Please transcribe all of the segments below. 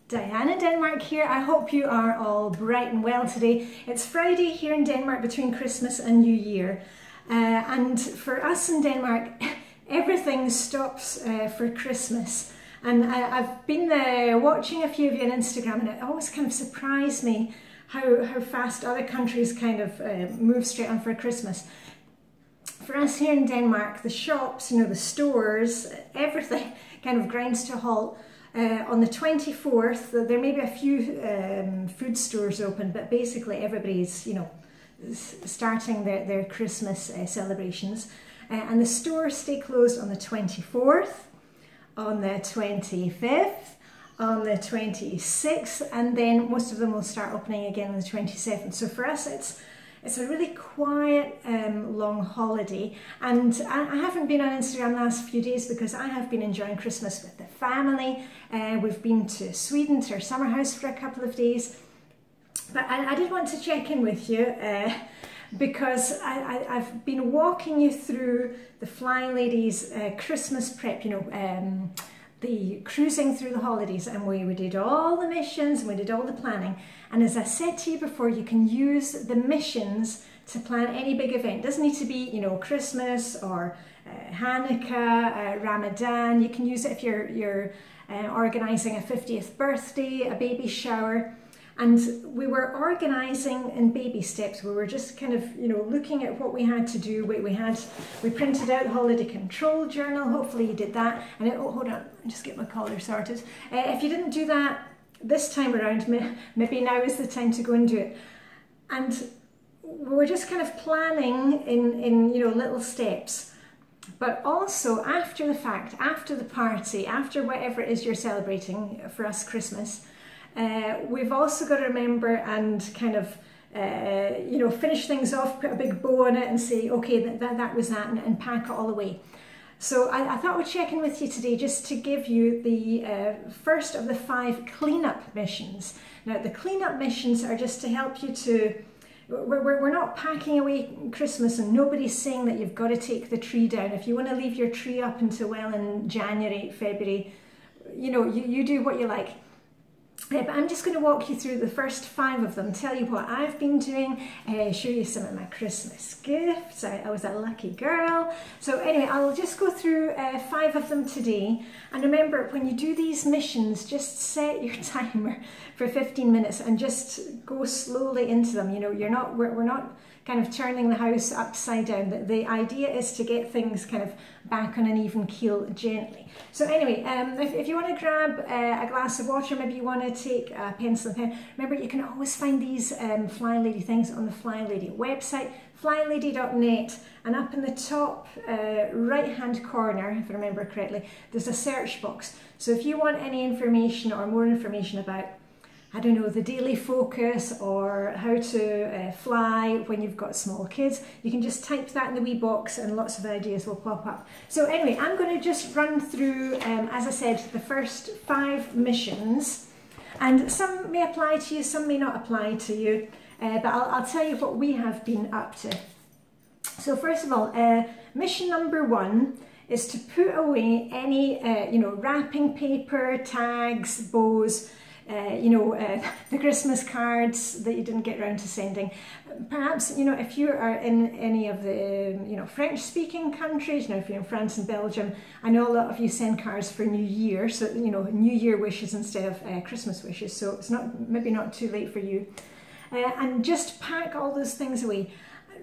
Diane in Denmark here. I hope you are all bright and well today. It's Friday here in Denmark between Christmas and New Year. And for us in Denmark, everything stops for Christmas. And I've been watching a few of you on Instagram, and it always kind of surprised me how fast other countries kind of move straight on for Christmas. For us here in Denmark, the shops, the stores, everything kind of grinds to a halt. On the 24th, there may be a few food stores open, but basically everybody's, starting their Christmas celebrations. And the stores stay closed on the 24th, on the 25th, on the 26th, and then most of them will start opening again on the 27th. So for us, it's a really quiet, long holiday, and I haven't been on Instagram the last few days because I have been enjoying Christmas with the family. We've been to Sweden, to our summer house for a couple of days, but I did want to check in with you because I've been walking you through the Flylady's Christmas prep, the cruising through the holidays, and we did all the missions and we did all the planning. And as I said to you before, you can use the missions to plan any big event. It doesn't need to be, Christmas or Hanukkah, Ramadan. You can use it if you're organising a 50th birthday, a baby shower. And we were organising in baby steps. We were just kind of, looking at what we had to do. We printed out the holiday control journal. Hopefully you did that. And oh, hold on, I'll just get my collar sorted. If you didn't do that this time around, maybe now is the time to go and do it. And we were just kind of planning in little steps. But also after the fact, after the party, after whatever it is you're celebrating, for us Christmas, we've also got to remember and kind of, finish things off, put a big bow on it and say, okay, that was that, and pack it all away. So I thought we'd check in with you today just to give you the first of the 5 cleanup missions. Now, the cleanup missions are just to help you to, we're not packing away Christmas, and nobody's saying that you've got to take the tree down. If you want to leave your tree up until well in January, February, you do what you like. But I'm just going to walk you through the first 5 of them, tell you what I've been doing, show you some of my Christmas gifts. I was a lucky girl. So anyway, I'll just go through 5 of them today. And remember, when you do these missions, just set your timer for 15 minutes and just go slowly into them. We're not kind of turning the house upside down. The idea is to get things kind of back on an even keel gently. So anyway, if you want to grab a glass of water, maybe you want to take a pencil and pen. Remember, you can always find these Flylady things on the Flylady website, flylady.net, and up in the top right hand corner, if I remember correctly, there's a search box. So if you want any information or more information about, I don't know, the daily focus or how to fly when you've got small kids, you can just type that in the wee box and lots of ideas will pop up. So anyway, I'm going to just run through, as I said, the first 5 missions. And some may apply to you, some may not apply to you, but I'll tell you what we have been up to. So first of all, mission number 1 is to put away any, wrapping paper, tags, bows, the Christmas cards that you didn't get around to sending. Perhaps, if you are in any of the, French-speaking countries, if you're in France and Belgium, I know a lot of you send cards for New Year, so, New Year wishes instead of Christmas wishes, so it's maybe not too late for you. And just pack all those things away.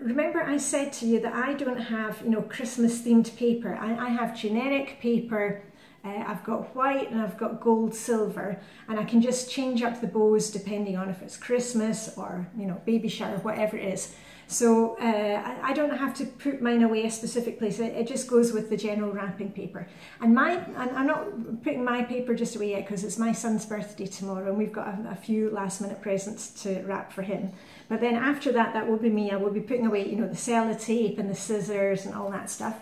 Remember, I said to you that I don't have, Christmas-themed paper. I have generic paper. I've got white and I've got gold, silver, and I can just change up the bows depending on if it's Christmas or, baby shower, whatever it is. So I don't have to put mine away a specific place. It just goes with the general wrapping paper. And I'm not putting my paper just away yet because it's my son's birthday tomorrow and we've got a few last minute presents to wrap for him. But then after that, that will be me. I will be putting away, the sellotape and the scissors and all that stuff.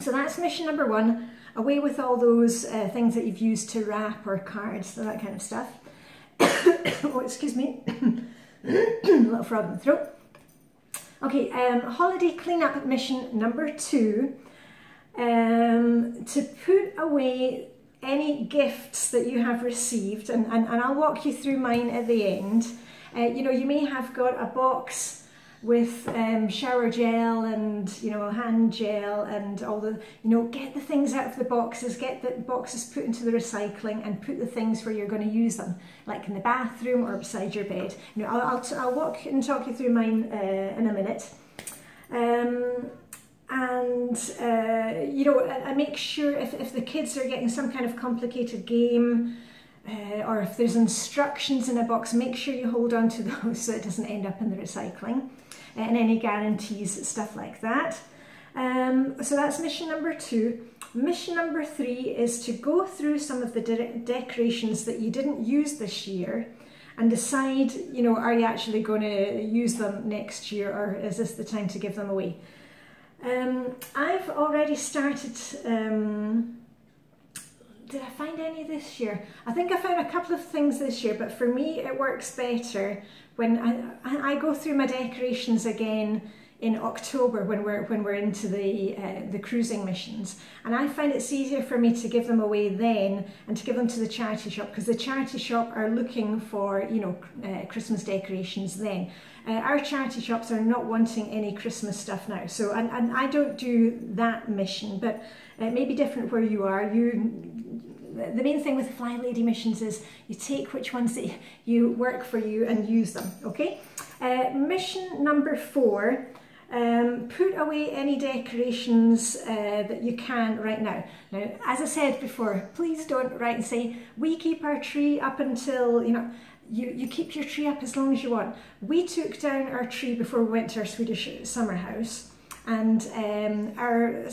So that's mission number 1. Away with all those things that you've used to wrap or cards, that kind of stuff. Oh, excuse me. A little frog in the throat. Okay, holiday cleanup mission number 2. To put away any gifts that you have received, and I'll walk you through mine at the end. You know, you may have got a box with shower gel and, you know, hand gel and all the, you know, get the things out of the boxes, get the boxes put into the recycling and put the things where you're going to use them, like in the bathroom or beside your bed. You know, I'll walk and talk you through mine in a minute. You know, I make sure if the kids are getting some kind of complicated game, or if there's instructions in a box, make sure you hold on to those so it doesn't end up in the recycling, and any guarantees, stuff like that. So that's mission number 2. Mission number 3 is to go through some of the decorations that you didn't use this year and decide, you know, are you actually going to use them next year, or is this the time to give them away? I've already started. Did I find any this year? I think I found a couple of things this year, but for me it works better when I go through my decorations again in October when we're into the cruising missions, and I find it's easier for me to give them away then and to give them to the charity shop, because the charity shop are looking for, you know, Christmas decorations then. Our charity shops are not wanting any Christmas stuff now, so and I don't do that mission, but it may be different where you are. The main thing with Flylady missions is you take which ones that you work for you and use them, okay? Mission number 4, put away any decorations that you can right now. Now, as I said before, please don't write and say, we keep our tree up until, you know, you keep your tree up as long as you want. We took down our tree before we went to our Swedish summer house, and our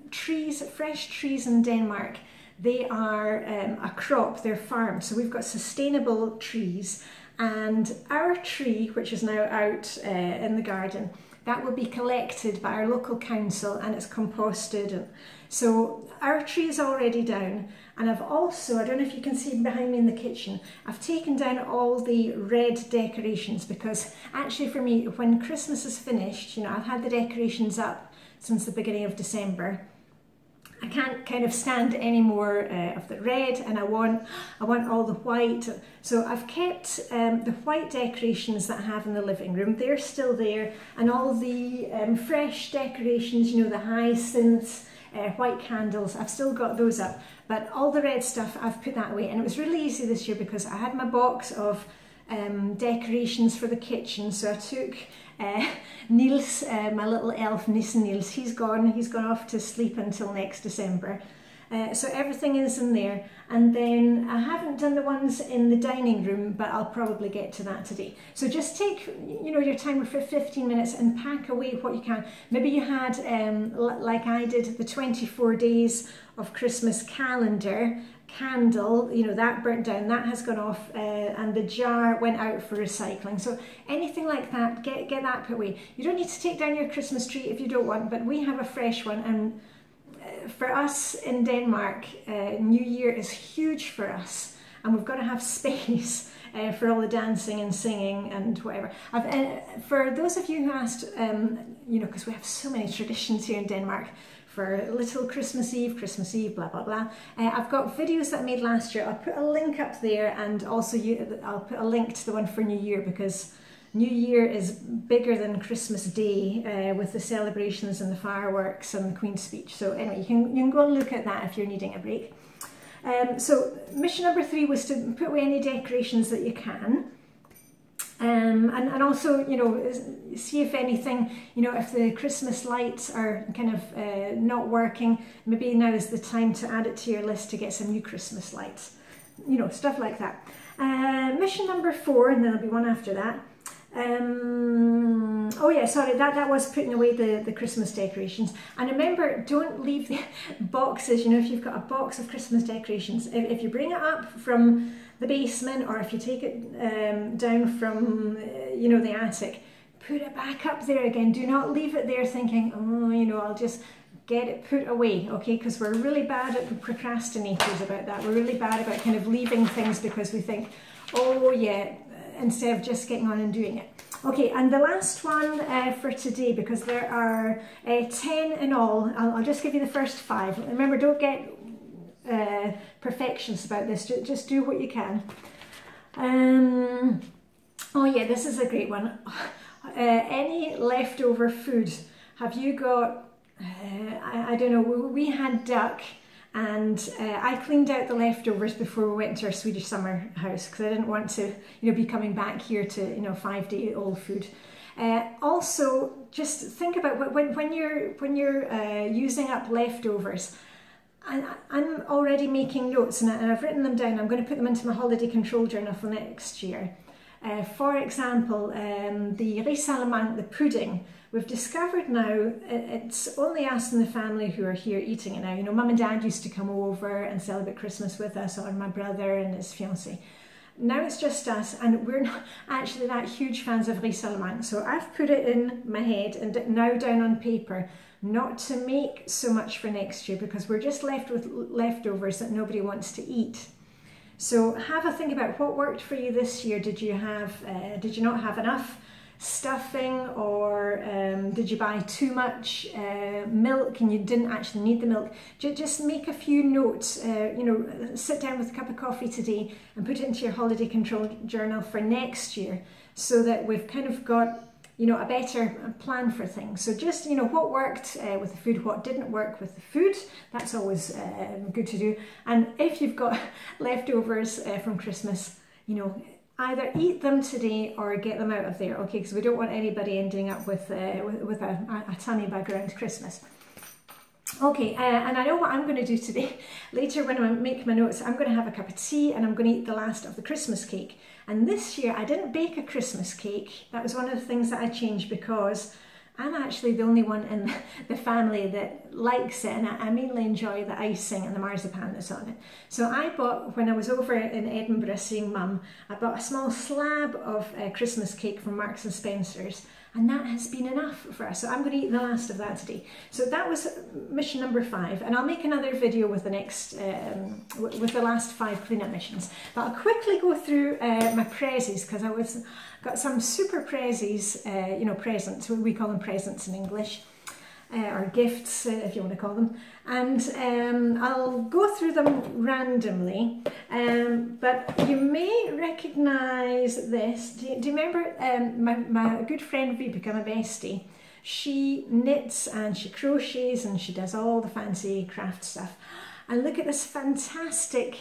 trees, fresh trees in Denmark, they are a crop, they're farmed, so we've got sustainable trees, and our tree, which is now out in the garden, that will be collected by our local council and it's composted. So our tree is already down, and I've also, I don't know if you can see behind me in the kitchen, I've taken down all the red decorations, because actually for me, when Christmas is finished, you know, I've had the decorations up since the beginning of December. I can't kind of stand any more of the red, and I want all the white. So I've kept the white decorations that I have in the living room, they're still there, and all the fresh decorations, you know, the hyacinths, white candles, I've still got those up, but all the red stuff, I've put that away. And it was really easy this year because I had my box of decorations for the kitchen, so I took Niels, my little elf niece Niels, he's gone off to sleep until next December. So everything is in there, and then I haven't done the ones in the dining room, but I'll probably get to that today. So just take, you know, your timer for 15 minutes and pack away what you can. Maybe you had, like I did, the 24 days of Christmas calendar candle, you know, that burnt down, that has gone off, and the jar went out for recycling. So anything like that, get that put away. You don't need to take down your Christmas tree if you don't want, but we have a fresh one, and for us in Denmark, New Year is huge for us, and we've got to have space for all the dancing and singing and whatever. For those of you who asked, you know, because we have so many traditions here in Denmark, for little Christmas Eve, blah, blah, blah. I've got videos that I made last year. I'll put a link up there, and also I'll put a link to the one for New Year, because New Year is bigger than Christmas Day with the celebrations and the fireworks and the Queen's speech. So anyway, you can go and look at that if you're needing a break. So mission number 3 was to put away any decorations that you can. And also, you know, see if anything, you know, if the Christmas lights are kind of not working, maybe now is the time to add it to your list to get some new Christmas lights, you know, stuff like that. Mission number 4, and then there'll be one after that. Oh yeah, sorry, that was putting away the Christmas decorations. And remember, don't leave the boxes, you know, if you've got a box of Christmas decorations, if you bring it up from the basement, or if you take it down from, you know, the attic, put it back up there again. Do not leave it there thinking, oh, you know, I'll just get it put away, okay? Because we're really bad at procrastinators about that. We're really bad about kind of leaving things because we think, oh yeah, instead of just getting on and doing it. Okay, and the last one for today, because there are 10 in all, I'll just give you the first 5. Remember, don't get perfectionist about this. Just do what you can. Oh yeah, this is a great one. Any leftover food? Have you got, I don't know, we had duck, and I cleaned out the leftovers before we went to our Swedish summer house because I didn't want to, be coming back here to, 5-day-old food. Also, just think about when you're using up leftovers. I'm already making notes, and I've written them down. I'm going to put them into my holiday control journal for next year. For example, the riz à la mangue, the pudding. We've discovered now it's only us in the family who are here eating it now. Mum and Dad used to come over and celebrate Christmas with us, or my brother and his fiancée. Now it's just us, and we're not actually that huge fans of riz à la mangue. So I've put it in my head and now down on paper not to make so much for next year, because we're just left with leftovers that nobody wants to eat. So have a think about what worked for you this year. Did you not have enough stuffing, or did you buy too much milk and you didn't actually need the milk? Just make a few notes, sit down with a cup of coffee today and put it into your holiday control journal for next year, so that we've kind of got a better plan for things. So just, what worked with the food, what didn't work with the food. That's always good to do. And if you've got leftovers from Christmas, either eat them today or get them out of there, okay? Because we don't want anybody ending up with a tummy bug around Christmas. Okay, and I know what I'm going to do today. Later when I make my notes, I'm going to have a cup of tea and I'm going to eat the last of the Christmas cake. And this year I didn't bake a Christmas cake. That was one of the things that I changed, because I'm actually the only one in the family that likes it, and I mainly enjoy the icing and the marzipan that's on it. So I bought, when I was over in Edinburgh seeing Mum, I bought a small slab of Christmas cake from Marks and Spencer's, and that has been enough for us. So I'm going to eat the last of that today. So that was mission number 5, and I'll make another video with the next, with the last 5 cleanup missions. But I'll quickly go through my prezzies, because I got some super prezzies, presents. We call them presents in English, or gifts, if you want to call them. And I'll go through them randomly, but you may recognise this. Do you remember my good friend Vibeke, my bestie? She knits and she crochets and she does all the fancy craft stuff. And look at this fantastic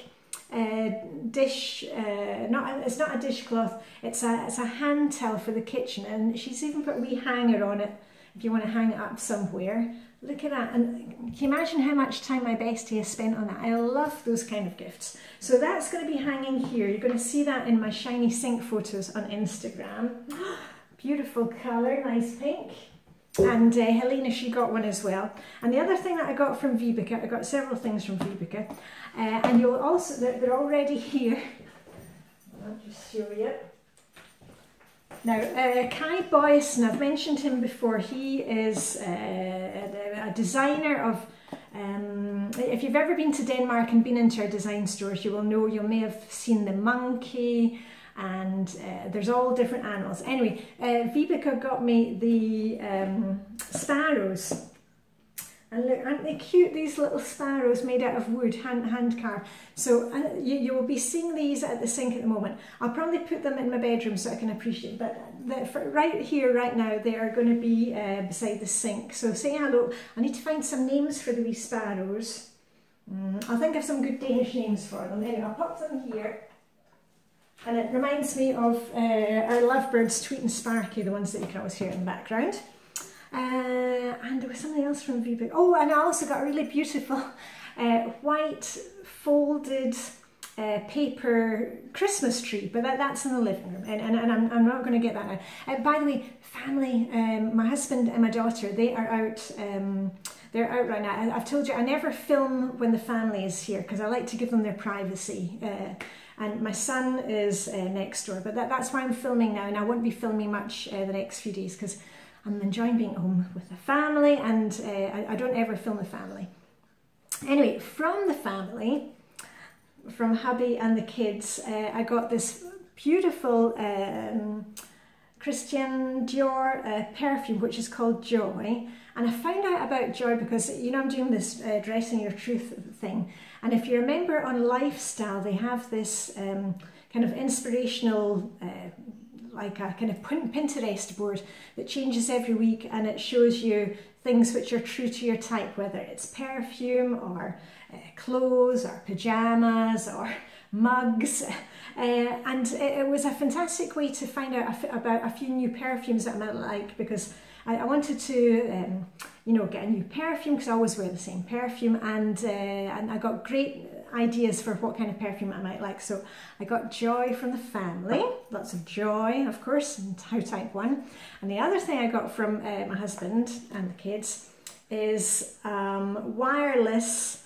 dish. It's not a dishcloth. It's a hand towel for the kitchen, and she's even put a wee hanger on it if you want to hang it up somewhere. Look at that, and can you imagine how much time my bestie has spent on that? I love those kind of gifts. So that's going to be hanging here. You're going to see that in my shiny sink photos on Instagram. Beautiful colour, nice pink. And Helena, she got one as well. And the other thing that I got from Vibeke, I got several things from Vibeke, and you'll also, they're already here. I'll just show you. Now, Kai Boyson, I've mentioned him before. He is a designer of, if you've ever been to Denmark and been into our design stores, you will know, you may have seen the monkey, and there's all different animals. Anyway, Vibeke got me the sparrows. And look, aren't they cute, these little sparrows made out of wood, hand carved. So you will be seeing these at the sink at the moment. I'll probably put them in my bedroom so I can appreciate, but right here, right now, they are going to be beside the sink. So say hello. I need to find some names for the wee sparrows. I'll think of some good Danish names for them. Anyway, I'll pop them here. And it reminds me of our lovebirds, Tweet and Sparky, the ones that you can always hear in the background. And there was something else from Vibeke. Oh, and I also got a really beautiful white folded paper Christmas tree, but that's in the living room, and I'm not going to get that now. By the way, family, my husband and my daughter, they are out. They're out right now. I've told you I never film when the family is here because I like to give them their privacy. And my son is next door, but that's why I'm filming now, and I won't be filming much the next few days because I'm enjoying being home with the family, and I don't ever film the family. Anyway, from the family, from hubby and the kids, I got this beautiful Christian Dior perfume, which is called Joy. And I found out about Joy because, you know, I'm doing this Dressing Your Truth thing. And if you remember on Lifestyle, they have this kind of inspirational, like a kind of Pinterest board that changes every week, and it shows you things which are true to your type, whether it's perfume or clothes or pajamas or mugs. And it was a fantastic way to find out about a few new perfumes that I might like, because I wanted to, you know, get a new perfume because I always wear the same perfume, and I got great ideas for what kind of perfume I might like. So I got Joy from the family, lots of joy, of course, and how type 1. And the other thing I got from my husband and the kids is wireless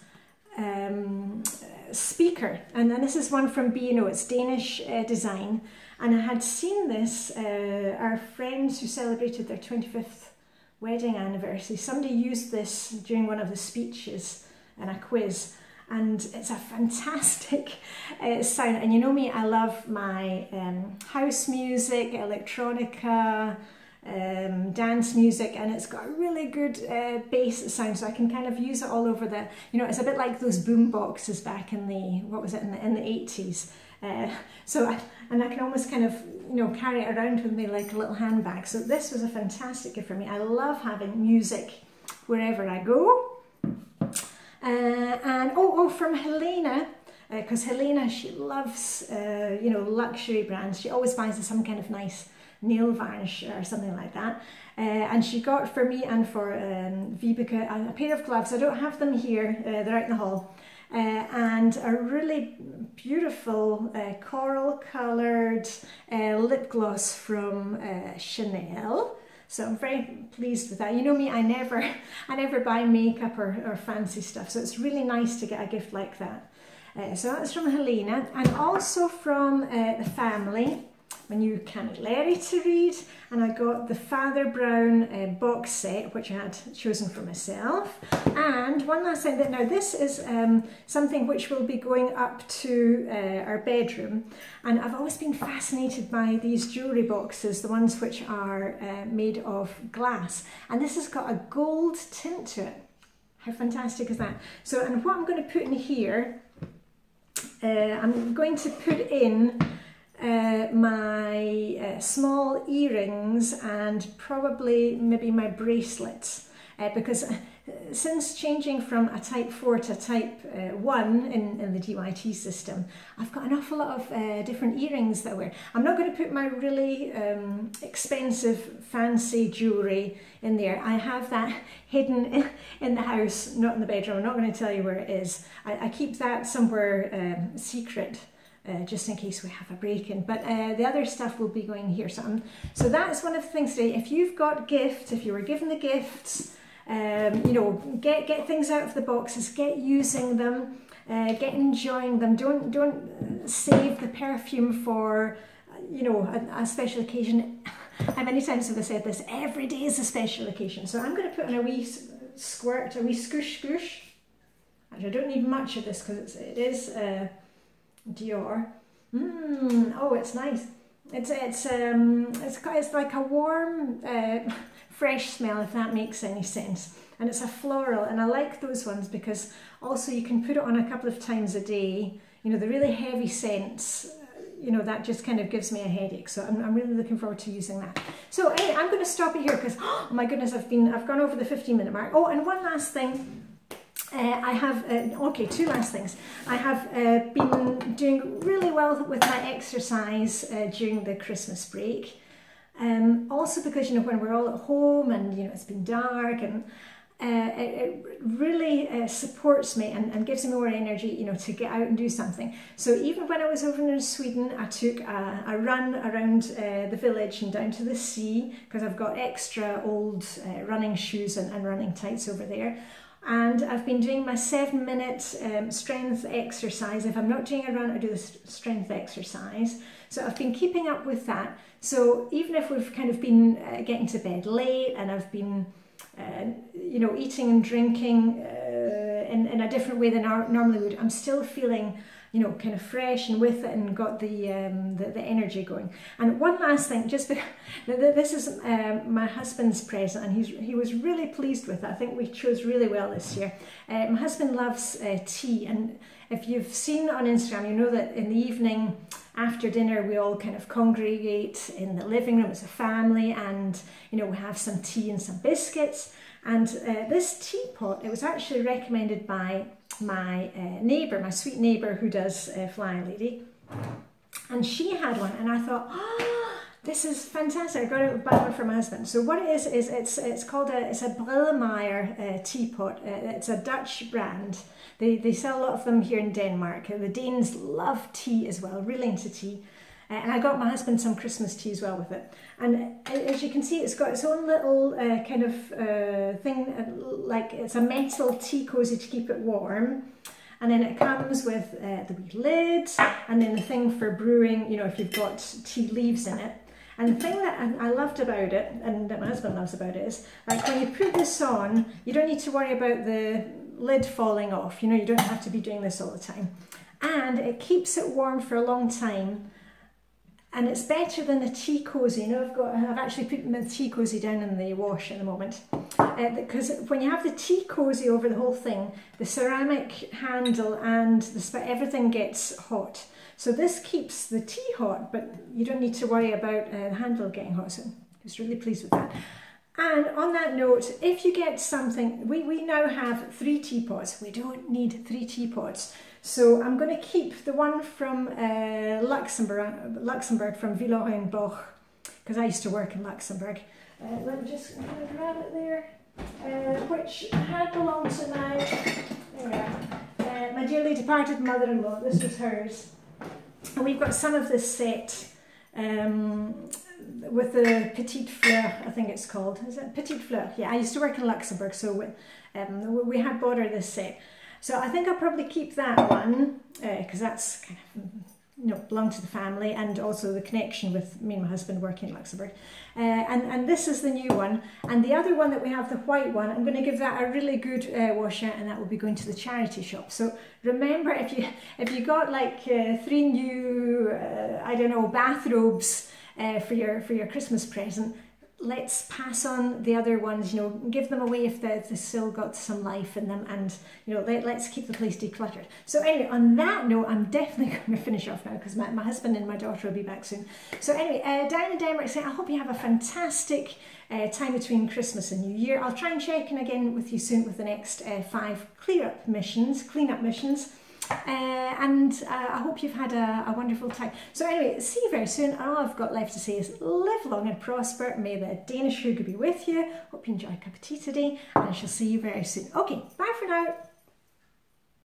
speaker, and then this is one from B&O. It's Danish design, and I had seen this, our friends who celebrated their 25th wedding anniversary, somebody used this during one of the speeches in a quiz, and it's a fantastic sound. And you know me, I love my house music, electronica, dance music, and it's got a really good bass sound, so I can kind of use it all over the, you know, it's a bit like those boom boxes back in the, what was it, in the 80s. And I can almost kind of, you know, carry it around with me like a little handbag. So this was a fantastic gift for me. I love having music wherever I go. And from Helena, because Helena, she loves, you know, luxury brands. She always buys some kind of nice nail varnish or something like that. And she got for me and for Vibeke a pair of gloves. I don't have them here, they're out in the hall. And a really beautiful coral coloured lip gloss from Chanel. So I'm very pleased with that. You know me, I never buy makeup or fancy stuff, so it's really nice to get a gift like that. So that's from Helena, and also from the family, my new Camilleri to read, and I got the Father Brown box set, which I had chosen for myself. And one last thing, now this is something which will be going up to our bedroom, and I've always been fascinated by these jewellery boxes, the ones which are made of glass, and this has got a gold tint to it. How fantastic is that? So, and what I'm going to put in here, I'm going to put in my small earrings and probably maybe my bracelets, because since changing from a type 4 to type 1 in the DYT system, I've got an awful lot of different earrings that I wear. I'm not going to put my really expensive fancy jewellery in there. I have that hidden in the house, not in the bedroom. I'm not going to tell you where it is. I keep that somewhere secret, just in case we have a break-in, but the other stuff will be going here. So that's one of the things today. If you've got gifts, if you were given the gifts, you know, get things out of the boxes, get using them, get enjoying them. Don't save the perfume for, you know, a special occasion. How many times have I said this? Every day is a special occasion. So I'm going to put in a wee squirt, a wee scoosh scoosh. Actually, I don't need much of this because it is Dior. Oh, it's nice. It's like a warm, fresh smell, if that makes any sense. And it's a floral, and I like those ones because also you can put it on a couple of times a day. You know, the really heavy scents, you know, that just kind of gives me a headache. So I'm really looking forward to using that. So anyway, I'm going to stop it here because, oh my goodness, I've gone over the 15-minute mark. Oh, and one last thing. I have, okay, two last things. I have been doing really well with my exercise during the Christmas break. Also because, you know, when we're all at home and, you know, it's been dark, and it really supports me and gives me more energy, you know, to get out and do something. So even when I was over in Sweden, I took a run around the village and down to the sea, because I've got extra old running shoes and running tights over there. And I've been doing my 7-minute strength exercise. If I'm not doing a run, I do the strength exercise. So I've been keeping up with that. So even if we've kind of been getting to bed late, and I've been, you know, eating and drinking in a different way than I normally would, I'm still feeling you know, kind of fresh and with it, and got the energy going. And one last thing, just because this is my husband's present, and he was really pleased with it. I think we chose really well this year. My husband loves tea, and if you've seen on Instagram, you know that in the evening after dinner we all kind of congregate in the living room as a family, and you know, we have some tea and some biscuits. And this teapot, it was actually recommended by my neighbour, my sweet neighbour who does Flylady, and she had one, and I thought, oh, this is fantastic. I got it with one for my husband. So what it is it's called it's a Brillemeyer teapot. It's a Dutch brand. They sell a lot of them here in Denmark. The Danes love tea as well, really into tea. And I got my husband some Christmas tea as well with it. And as you can see, it's got its own little kind of thing, like it's a metal tea cosy to keep it warm. And then it comes with the wee lid, and then the thing for brewing, you know, if you've got tea leaves in it. And the thing that I loved about it, and that my husband loves about it, is like when you put this on, you don't need to worry about the lid falling off. You know, you don't have to be doing this all the time. And it keeps it warm for a long time. And it's better than a tea cosy. You know, I've actually put my tea cosy down in the wash at the moment, because when you have the tea cosy over the whole thing, the ceramic handle and everything gets hot. So this keeps the tea hot, but you don't need to worry about the handle getting hot. So I was really pleased with that. And on that note, if you get something, we now have 3 teapots. We don't need 3 teapots. So I'm going to keep the one from Luxembourg from Villars-en-Bosch, because I used to work in Luxembourg. Let me just grab it there, which had belonged to my dearly departed mother-in-law. This was hers. And we've got some of this set with the Petite Fleur, I think it's called. Is it Petite Fleur? Yeah, I used to work in Luxembourg, so we had bought her this set. So I think I'll probably keep that one, because that's kind of, you know, belong to the family, and also the connection with me and my husband working in Luxembourg. And this is the new one. And the other one that we have, the white one, I'm going to give that a really good wash out, and that will be going to the charity shop. So remember, if you got like 3 new, I don't know, bathrobes for your Christmas present, let's pass on the other ones, you know, give them away if they've still got some life in them, and you know, let's keep the place decluttered. So anyway, on that note, I'm definitely going to finish off now, because my husband and my daughter will be back soon. So anyway, Diane in Denmark saying, I hope you have a fantastic time between Christmas and New Year. I'll try and check in again with you soon with the next 5 clean-up missions. And I hope you've had a wonderful time. So anyway, see you very soon. All I've got left to say is live long and prosper. May the Danish sugar be with you. Hope you enjoy a cup of tea today, and I shall see you very soon. Okay, bye for now.